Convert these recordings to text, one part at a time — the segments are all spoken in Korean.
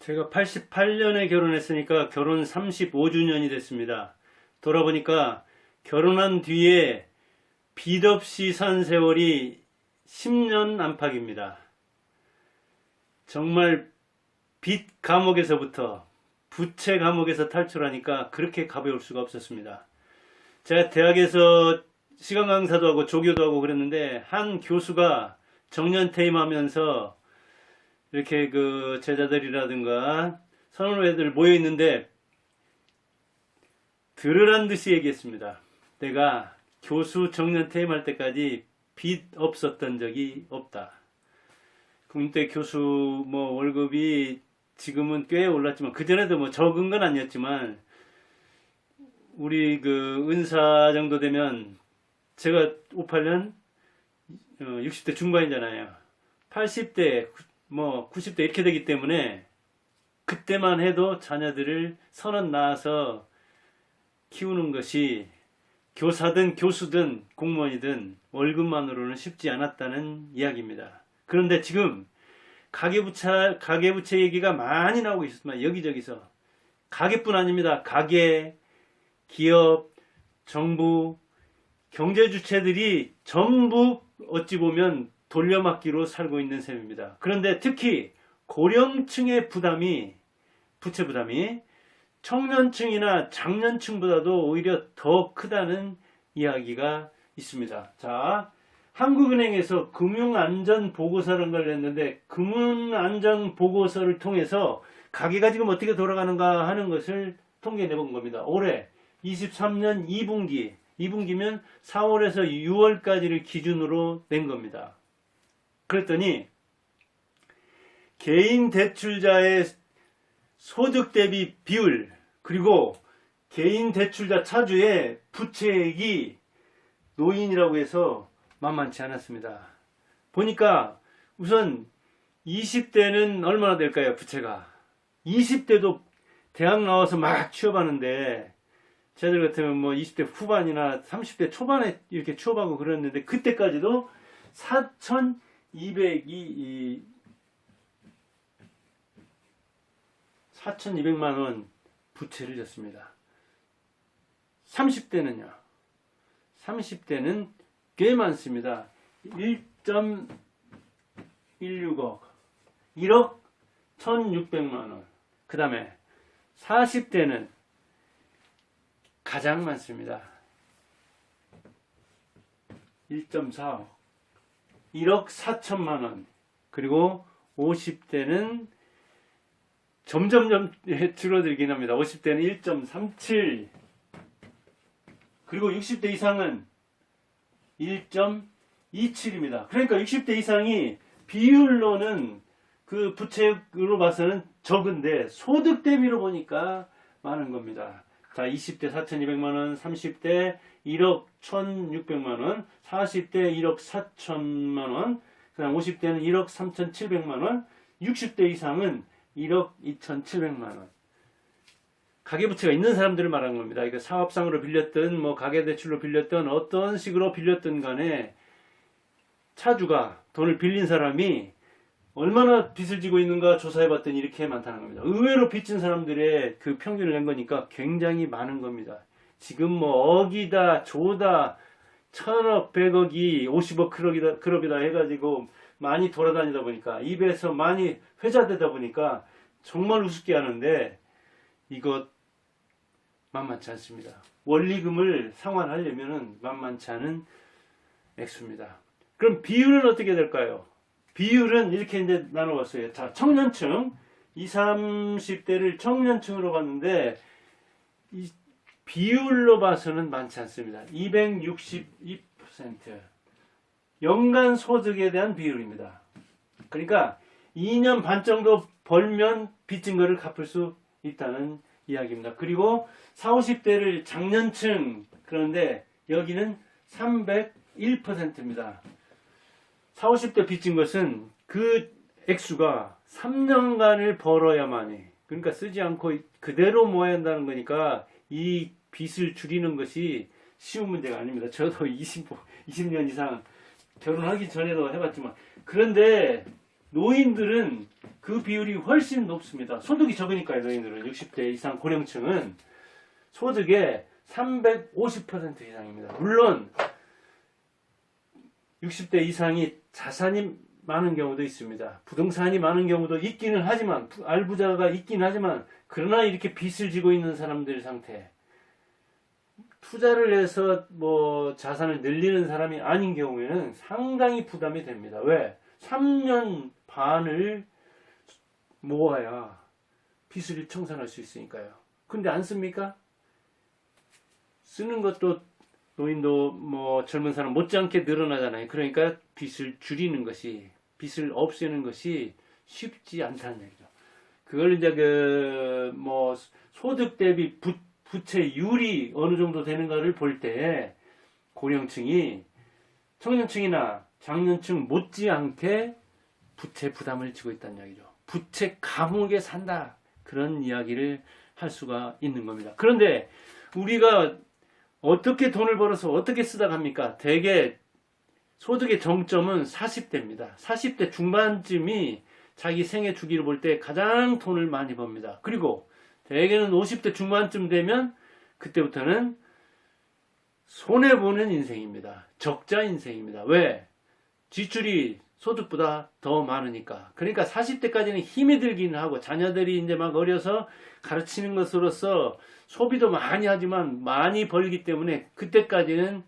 제가 88년에 결혼했으니까 결혼 35주년이 됐습니다. 돌아보니까 결혼한 뒤에 빚 없이 산 세월이 10년 안팎입니다. 정말 빚 감옥에서부터 부채 감옥에서 탈출하니까 그렇게 가벼울 수가 없었습니다. 제가 대학에서 시간 강사도 하고 조교도 하고 그랬는데 한 교수가 정년 퇴임하면서 이렇게 그 제자들이라든가 선후배들 모여 있는데 들으란 듯이 얘기했습니다. 내가 교수 정년 퇴임할 때까지 빚 없었던 적이 없다. 그때 교수 뭐 월급이 지금은 꽤 올랐지만 그전에도 뭐 적은 건 아니었지만 우리 그 은사 정도 되면 제가 58년 60대 중반이잖아요. 80대 뭐 90대 이렇게 되기 때문에 그때만 해도 자녀들을 서너 낳아서 키우는 것이 교사든 교수든 공무원이든 월급만으로는 쉽지 않았다는 이야기입니다. 그런데 지금 가계부채 얘기가 많이 나오고 있습니다. 여기저기서. 가계뿐 아닙니다. 가계, 기업, 정부, 경제주체들이 전부 어찌 보면 돌려막기로 살고 있는 셈입니다. 그런데 특히 고령층의 부채 부담이 청년층이나 장년층보다도 오히려 더 크다는 이야기가 있습니다. 자, 한국은행에서 금융안전보고서라는 걸 냈는데 금융안전보고서를 통해서 가계가 지금 어떻게 돌아가는가 하는 것을 통계해 본 겁니다. 올해 23년 2분기면 4월에서 6월까지를 기준으로 낸 겁니다. 그랬더니 개인 대출자의 소득 대비 비율 그리고 개인 대출자 차주의 부채액이 노인이라고 해서 만만치 않았습니다. 보니까 우선 20대는 얼마나 될까요? 부채가 20대도 대학 나와서 막 취업하는데 쟤들 같으면 뭐 20대 후반이나 30대 초반에 이렇게 취업하고 그랬는데 그때까지도 4,200만 원 부채를 졌습니다. 30대는요. 30대는 꽤 많습니다. 1.16억, 1억 1,600만 원. 그 다음에 40대는 가장 많습니다. 1.4억, 1억 4천만 원. 그리고 50대는 점점 줄어들긴 합니다. 50대는 1.37, 그리고 60대 이상은 1.27입니다. 그러니까 60대 이상이 비율로는 그 부채로 봐서는 적은데 소득 대비로 보니까 많은 겁니다. 자, 20대 4,200만원, 30대 1억 1,600만원, 40대 1억 4천만원, 그 다음 50대는 1억 3,700만원, 60대 이상은 1억 2,700만원. 가계부채가 있는 사람들을 말하는 겁니다. 이거 사업상으로 빌렸든 뭐 가계대출로 빌렸든 어떤 식으로 빌렸든 간에 차주가 돈을 빌린 사람이 얼마나 빚을 지고 있는가 조사해봤더니 이렇게 많다는 겁니다. 의외로 빚진 사람들의 그 평균을 낸 거니까 굉장히 많은 겁니다. 지금 뭐 억이다 조다 천억 백억이 50억 크롭이다 해가지고 많이 돌아다니다 보니까 입에서 많이 회자되다 보니까 정말 우습게 하는데 이것 만만치 않습니다. 원리금을 상환하려면 만만치 않은 액수입니다. 그럼 비율은 어떻게 될까요? 비율은 이렇게 이제 나눠봤어요. 자, 청년층 20, 30대를 청년층으로 봤는데 이 비율로 봐서는 많지 않습니다. 262%. 연간 소득에 대한 비율입니다. 그러니까 2년 반 정도 벌면 빚진 거를 갚을 수 있다는 이야기입니다. 그리고 40, 50대를 장년층, 그런데 여기는 301%입니다. 40, 50대 빚진 것은 그 액수가 3년간을 벌어야만이, 그러니까 쓰지 않고 그대로 모아야 한다는 거니까 이 빚을 줄이는 것이 쉬운 문제가 아닙니다. 저도 20년 이상 결혼하기 전에도 해봤지만, 그런데 노인들은 그 비율이 훨씬 높습니다. 소득이 적으니까요. 노인들은 60대 이상 고령층은 소득의 350% 이상입니다. 물론 60대 이상이 자산이 많은 경우도 있습니다. 부동산이 많은 경우도 있기는 하지만, 알부자가 있긴 하지만, 그러나 이렇게 빚을 지고 있는 사람들 상태, 투자를 해서 뭐 자산을 늘리는 사람이 아닌 경우에는 상당히 부담이 됩니다. 왜? 3년 반을 모아야 빚을 청산할 수 있으니까요. 근데 안 씁니까? 쓰는 것도 노인도 뭐 젊은 사람 못지않게 늘어나잖아요. 그러니까 빚을 줄이는 것이, 빚을 없애는 것이 쉽지 않다는 얘기죠. 그걸 이제 그 뭐 소득 대비 부채율이 어느 정도 되는가를 볼 때 고령층이 청년층이나 장년층 못지않게 부채 부담을 지고 있다는 이야기죠. 부채 감옥에 산다. 그런 이야기를 할 수가 있는 겁니다. 그런데 우리가 어떻게 돈을 벌어서 어떻게 쓰다 갑니까? 대개 소득의 정점은 40대입니다. 40대 중반쯤이 자기 생애 주기를 볼 때 가장 돈을 많이 법니다. 그리고 대개는 50대 중반쯤 되면 그때부터는 손해보는 인생입니다. 적자 인생입니다. 왜? 지출이 소득보다 더 많으니까. 그러니까 40대까지는 힘이 들긴 하고 자녀들이 이제 막 어려서 가르치는 것으로서 소비도 많이 하지만 많이 벌기 때문에 그때까지는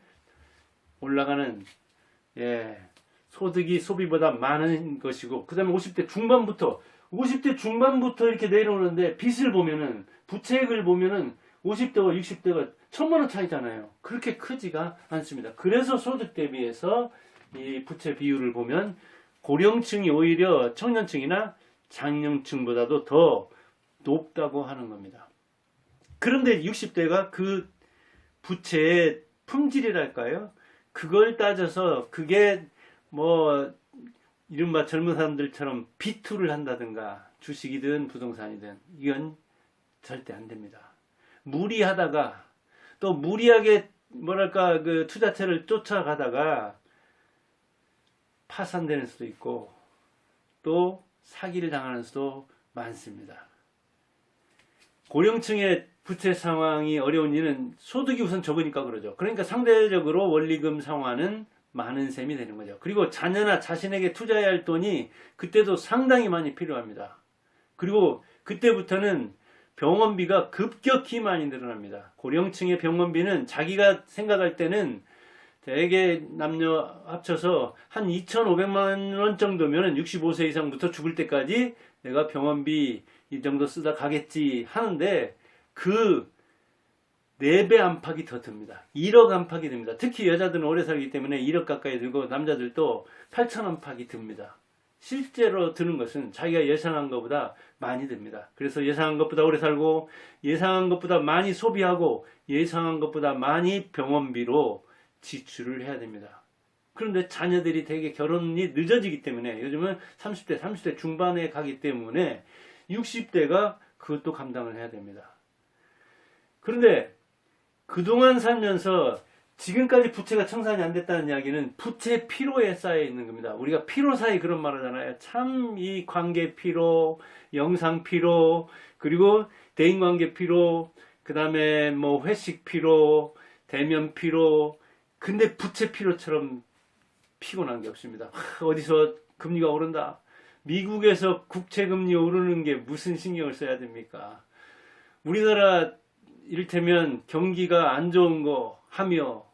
올라가는 소득이 소비보다 많은 것이고, 그 다음에 50대 중반부터 이렇게 내려오는데 빚을 보면은, 부채액을 보면은 50대와 60대가 1,000만 원 차이잖아요. 그렇게 크지가 않습니다. 그래서 소득 대비해서 이 부채 비율을 보면 고령층이 오히려 청년층이나 장년층보다도 더 높다고 하는 겁니다. 그런데 60대가 그 부채의 품질이랄까요? 그걸 따져서 그게 뭐 이른바 젊은 사람들처럼 비투를 한다든가 주식이든 부동산이든 이건 절대 안 됩니다. 무리하다가 또 무리하게 뭐랄까 그 투자처를 쫓아가다가 파산되는 수도 있고 또 사기를 당하는 수도 많습니다. 고령층의 부채 상황이 어려운 이유는 소득이 우선 적으니까 그러죠. 그러니까 상대적으로 원리금 상환은 많은 셈이 되는 거죠. 그리고 자녀나 자신에게 투자해야 할 돈이 그때도 상당히 많이 필요합니다. 그리고 그때부터는 병원비가 급격히 많이 늘어납니다. 고령층의 병원비는 자기가 생각할 때는 대개 남녀 합쳐서 한 2,500만 원 정도면 65세 이상부터 죽을 때까지 내가 병원비 이 정도 쓰다 가겠지 하는데 그 4배 안팎이 더 듭니다. 1억 안팎이 듭니다. 특히 여자들은 오래 살기 때문에 1억 가까이 들고 남자들도 8천 안팎이 듭니다. 실제로 드는 것은 자기가 예상한 것보다 많이 듭니다. 그래서 예상한 것보다 오래 살고 예상한 것보다 많이 소비하고 예상한 것보다 많이 병원비로 지출을 해야 됩니다. 그런데 자녀들이 되게 결혼이 늦어지기 때문에 요즘은 30대 중반에 가기 때문에 60대가 그것도 감당을 해야 됩니다. 그런데 그동안 살면서 지금까지 부채가 청산이 안 됐다는 이야기는 부채 피로에 쌓여 있는 겁니다. 우리가 피로 사이 그런 말 하잖아요. 참 이 관계 피로, 영상 피로, 그리고 대인관계 피로, 그 다음에 뭐 회식 피로, 대면 피로. 근데 부채 피로처럼 피곤한 게 없습니다. 어디서 금리가 오른다. 미국에서 국채금리 오르는 게 무슨 신경을 써야 됩니까? 우리나라 이를테면 경기가 안 좋은 거 하며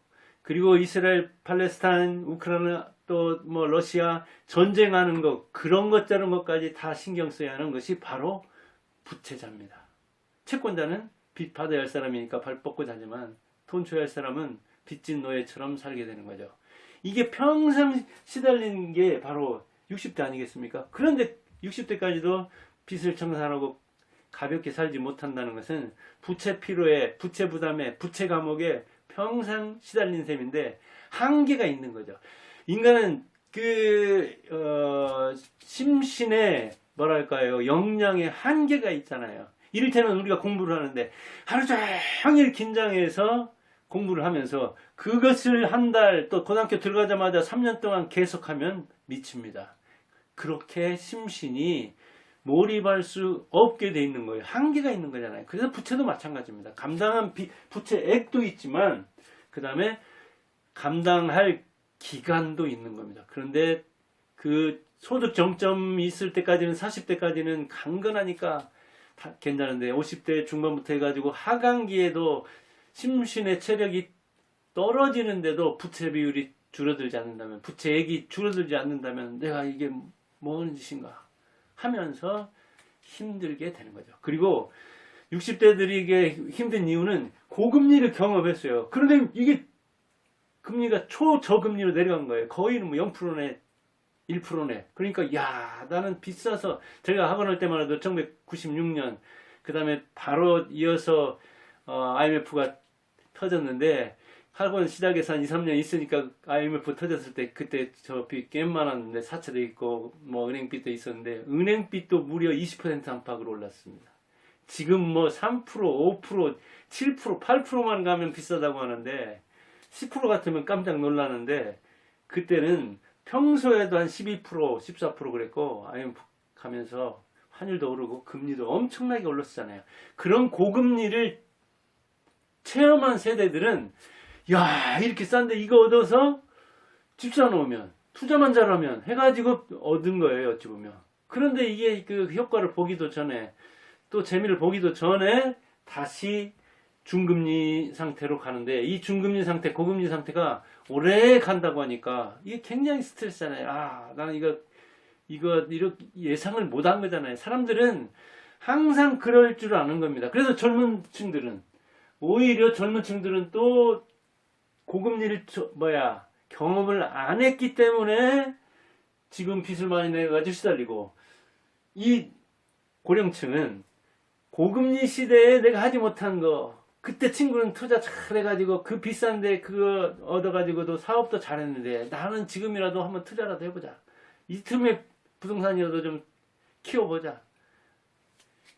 그리고 이스라엘, 팔레스타인, 우크라이나 또 뭐 러시아 전쟁하는 거 그런 것 저런 것까지 다 신경 써야 하는 것이 바로 부채자입니다. 채권자는 빚 받아야 할 사람이니까 발 뻗고 자지만 돈 줘야 할 사람은 빚진 노예처럼 살게 되는 거죠. 이게 평생 시달리는 게 바로 60대 아니겠습니까? 그런데 60대까지도 빚을 청산하고 가볍게 살지 못한다는 것은 부채 피로에, 부채 부담에, 부채 감옥에 평생 시달린 셈인데 한계가 있는 거죠. 인간은 심신의 뭐랄까요, 역량의 한계가 있잖아요. 이를테면 우리가 공부를 하는데 하루 종일 긴장해서 공부를 하면서 그것을 한 달 또 고등학교 들어가자마자 3년 동안 계속하면 미칩니다. 그렇게 심신이 몰입할 수 없게 돼 있는 거예요. 한계가 있는 거잖아요. 그래서 부채도 마찬가지입니다. 감당한 부채액도 있지만 그 다음에 감당할 기간도 있는 겁니다. 그런데 그 소득 정점이 있을 때까지는 40대까지는 강건하니까 다 괜찮은데 50대 중반부터 해가지고 하강기에도 심신의 체력이 떨어지는데도 부채 비율이 줄어들지 않는다면, 부채액이 줄어들지 않는다면 내가 이게 뭔 짓인가 하면서 힘들게 되는 거죠. 그리고 60대들이 이게 힘든 이유는 고금리를 경험했어요. 그런데 이게 금리가 초저금리로 내려간 거예요. 거의는 뭐 0%네, 1%네. 그러니까 야, 나는 비싸서, 제가 학원 할 때만 해도 1996년 그 다음에 바로 이어서 IMF가 터졌는데, 학원 시작해서 한 2, 3년 있으니까 IMF 터졌을 때 그때 저 빚 꽤 많았는데 사채도 있고 뭐 은행빚도 있었는데 은행빚도 무려 20% 안팎으로 올랐습니다. 지금 뭐 3%, 5%, 7%, 8%만 가면 비싸다고 하는데 10% 같으면 깜짝 놀라는데 그때는 평소에도 한 12%, 14% 그랬고 IMF 가면서 환율도 오르고 금리도 엄청나게 올랐잖아요. 그런 고금리를 체험한 세대들은 야, 이렇게 싼데 이거 얻어서 집 사놓으면 투자만 잘하면 해가지고 얻은 거예요, 어찌 보면. 그런데 이게 그 효과를 보기도 전에 또 재미를 보기도 전에 다시 중금리 상태로 가는데 이 중금리 상태, 고금리 상태가 오래 간다고 하니까 이게 굉장히 스트레스잖아요. 아, 나는 이거 이렇게 예상을 못한 거잖아요. 사람들은 항상 그럴 줄 아는 겁니다. 그래서 젊은 층들은 오히려 젊은 층들은 또 고금리를 경험을 안 했기 때문에 지금 빚을 많이 내가지고 시달리고, 이 고령층은 고금리 시대에 내가 하지 못한 거, 그때 친구는 투자 잘 해가지고 그 비싼데 그거 얻어가지고도 사업도 잘했는데 나는 지금이라도 한번 투자라도 해보자, 이 틈에 부동산이라도 좀 키워보자,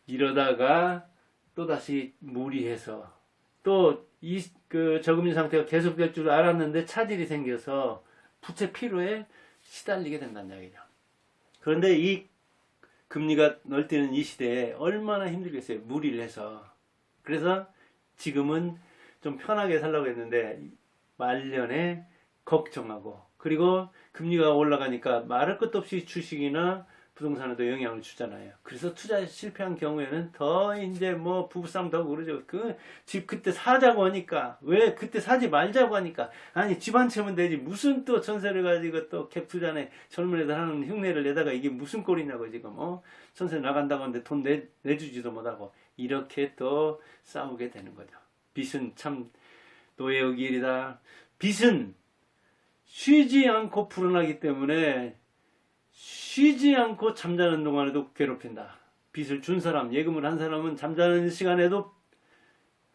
이러다가 또다시 무리해서 또 그 저금리 상태가 계속될 줄 알았는데 차질이 생겨서 부채 피로에 시달리게 된다는 이야기죠. 그런데 이 금리가 널뛰는 이 시대에 얼마나 힘들겠어요. 무리를 해서. 그래서 지금은 좀 편하게 살라고 했는데 말년에 걱정하고, 그리고 금리가 올라가니까 말할 것도 없이 주식이나 부동산에도 영향을 주잖아요. 그래서 투자에 실패한 경우에는 더 이제 뭐 부부싸움 더 그러죠. 그 집 그때 사자고 하니까, 왜 그때 사지 말자고 하니까, 아니 집 한 채면 되지 무슨 또 전세를 가지고 또 갭 투자네 젊은 애들 하는 흉내를 내다가 이게 무슨 꼴이냐고 지금 전세 나간다고 하는데 돈 내주지도 못하고 이렇게 또 싸우게 되는 거죠. 빚은 참 노예의 길이다. 빚은 쉬지 않고 불어나기 때문에 쉬지 않고 잠자는 동안에도 괴롭힌다. 빚을 준 사람, 예금을 한 사람은 잠자는 시간에도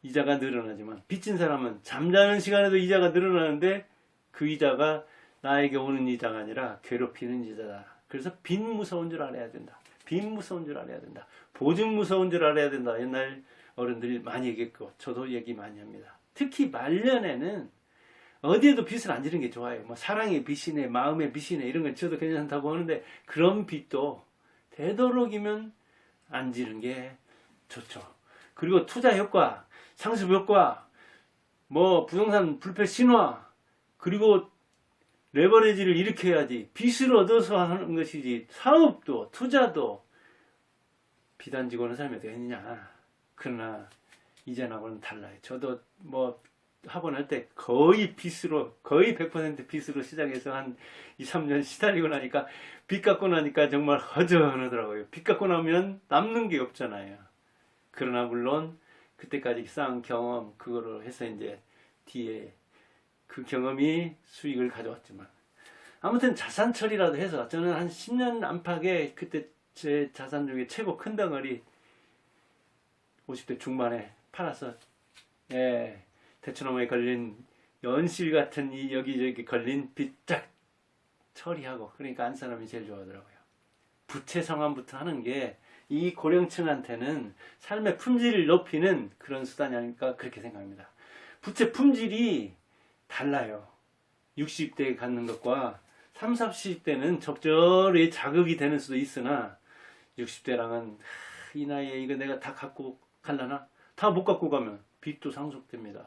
이자가 늘어나지만 빚진 사람은 잠자는 시간에도 이자가 늘어나는데 그 이자가 나에게 오는 이자가 아니라 괴롭히는 이자다. 그래서 빚 무서운 줄 알아야 된다. 빚 무서운 줄 알아야 된다. 보증 무서운 줄 알아야 된다. 옛날 어른들이 많이 얘기했고 저도 얘기 많이 합니다. 특히 말년에는 어디에도 빚을 안 지는 게 좋아요. 뭐 사랑의 빚이네, 마음의 빚이네 이런 건 저도 괜찮다고 하는데 그런 빚도 되도록이면 안 지는 게 좋죠. 그리고 투자 효과, 상습 효과, 뭐 부동산 불패 신화, 그리고 레버리지를 일으켜야지. 빚을 얻어서 하는 것이지 사업도 투자도 빚 안 지고 하는 사람이 되겠느냐. 그러나 이전하고는 달라요. 저도 뭐 학원 할 때 거의 100% 빚으로 시작해서 한 2, 3년 시달리고 나니까 빚 갚고 나니까 정말 허전하더라고요. 빚 갚고 나면 남는 게 없잖아요. 그러나 물론 그때까지 쌓은 경험 그거로 해서 이제 뒤에 그 경험이 수익을 가져왔지만 아무튼 자산 처리라도 해서 저는 한 10년 안팎에 그때 제 자산 중에 최고 큰 덩어리 50대 중반에 팔아서 대추나무에 걸린 연실 같은 이 여기저기 걸린 빚 쫙 처리하고, 그러니까 안 사람이 제일 좋아하더라고요. 부채 상환부터 하는 게 이 고령층한테는 삶의 품질을 높이는 그런 수단이 아닐까 그렇게 생각합니다. 부채 품질이 달라요. 60대에 갖는 것과 30, 40대는 적절히 자극이 되는 수도 있으나 60대랑은 이 나이에 이거 내가 다 갖고 갈라나? 다 못 갖고 가면 빚도 상속됩니다.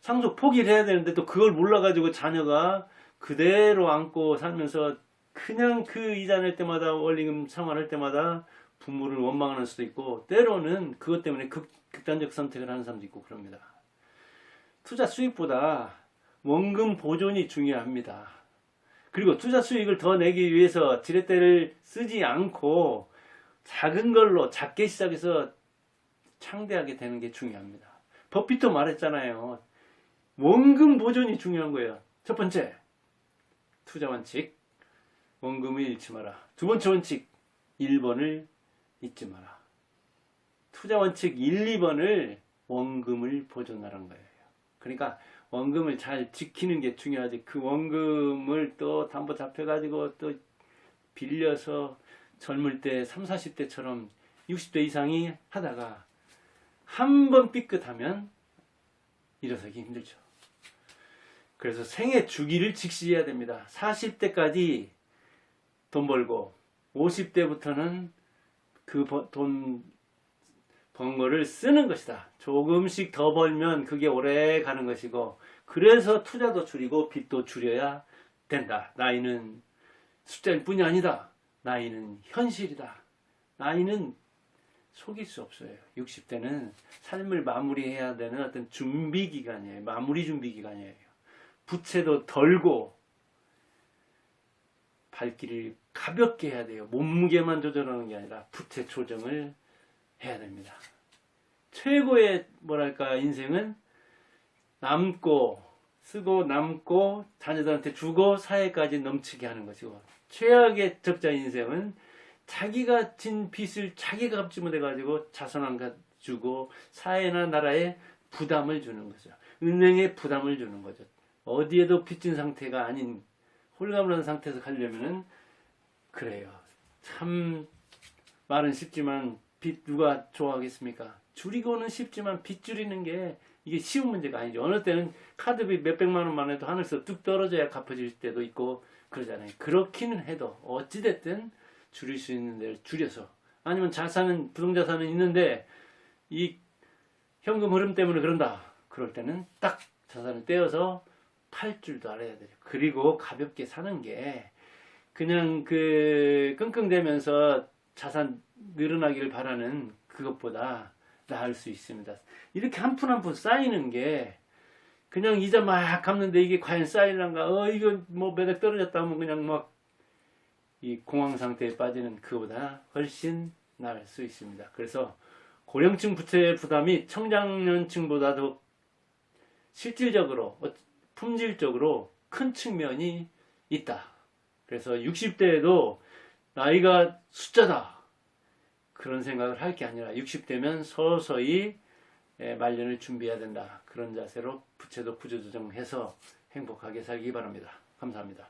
상속 포기를 해야 되는데 또 그걸 몰라가지고 자녀가 그대로 안고 살면서 그냥 그 이자 낼 때마다 원리금 상환할 때마다 부모를 원망하는 수도 있고, 때로는 그것 때문에 극단적 선택을 하는 사람도 있고 그럽니다. 투자 수익보다 원금 보존이 중요합니다. 그리고 투자 수익을 더 내기 위해서 지렛대를 쓰지 않고 작은 걸로 작게 시작해서 창대하게 되는 게 중요합니다. 버핏도 말했잖아요. 원금 보존이 중요한 거예요. 첫 번째, 투자 원칙, 원금을 잃지 마라. 두 번째 원칙, 1번을 잊지 마라. 투자 원칙 1, 2번을 원금을 보존하라는 거예요. 그러니까 원금을 잘 지키는 게 중요하지. 그 원금을 또 담보 잡혀가지고 또 빌려서 젊을 때 30, 40대처럼 60대 이상이 하다가 한 번 삐끗하면 일어서기 힘들죠. 그래서 생애 주기를 직시해야 됩니다. 40대까지 돈 벌고 50대부터는 그 돈 번 거를 쓰는 것이다. 조금씩 더 벌면 그게 오래 가는 것이고, 그래서 투자도 줄이고 빚도 줄여야 된다. 나이는 숫자일 뿐이 아니다. 나이는 현실이다. 나이는 속일 수 없어요. 60대는 삶을 마무리해야 되는 어떤 준비 기간이에요. 마무리 준비 기간이에요. 부채도 덜고 발길을 가볍게 해야 돼요. 몸무게만 조절하는 게 아니라 부채 조정을 해야 됩니다. 최고의 인생은 남고 쓰고 남고 자녀들한테 주고 사회까지 넘치게 하는 것이고, 최악의 적자 인생은 자기가 진 빚을 자기가 갚지 못해가지고 자손 안 주고 사회나 나라에 부담을 주는 거죠. 은행에 부담을 주는 거죠. 어디에도 빚진 상태가 아닌 홀가분한 상태에서 가려면은 그래요. 참 말은 쉽지만 빚 누가 좋아하겠습니까? 줄이고는 쉽지만 빚 줄이는 게 이게 쉬운 문제가 아니죠. 어느 때는 카드비 몇백만 원만 해도 하늘에서 뚝 떨어져야 갚아질 때도 있고 그러잖아요. 그렇기는 해도 어찌됐든 줄일 수 있는 데를 줄여서, 아니면 자산은 부동자산은 있는데 이 현금 흐름 때문에 그런다. 그럴 때는 딱 자산을 떼어서 팔 줄도 알아야 돼요. 그리고 가볍게 사는 게 그냥 끙끙대면서 자산 늘어나기를 바라는 그것보다 나을 수 있습니다. 이렇게 한 푼 한 푼 쌓이는 게 그냥 이자 막 갚는데 이게 과연 쌓이는가? 이거 매달 떨어졌다 하면 그냥 이 공황 상태에 빠지는 그보다 훨씬 나을 수 있습니다. 그래서 고령층 부채 부담이 청장년층보다도 실질적으로 품질적으로 큰 측면이 있다. 그래서 60대에도 나이가 숫자다. 그런 생각을 할 게 아니라 60대면 서서히 말년을 준비해야 된다. 그런 자세로 부채도 구조조정해서 행복하게 살기 바랍니다. 감사합니다.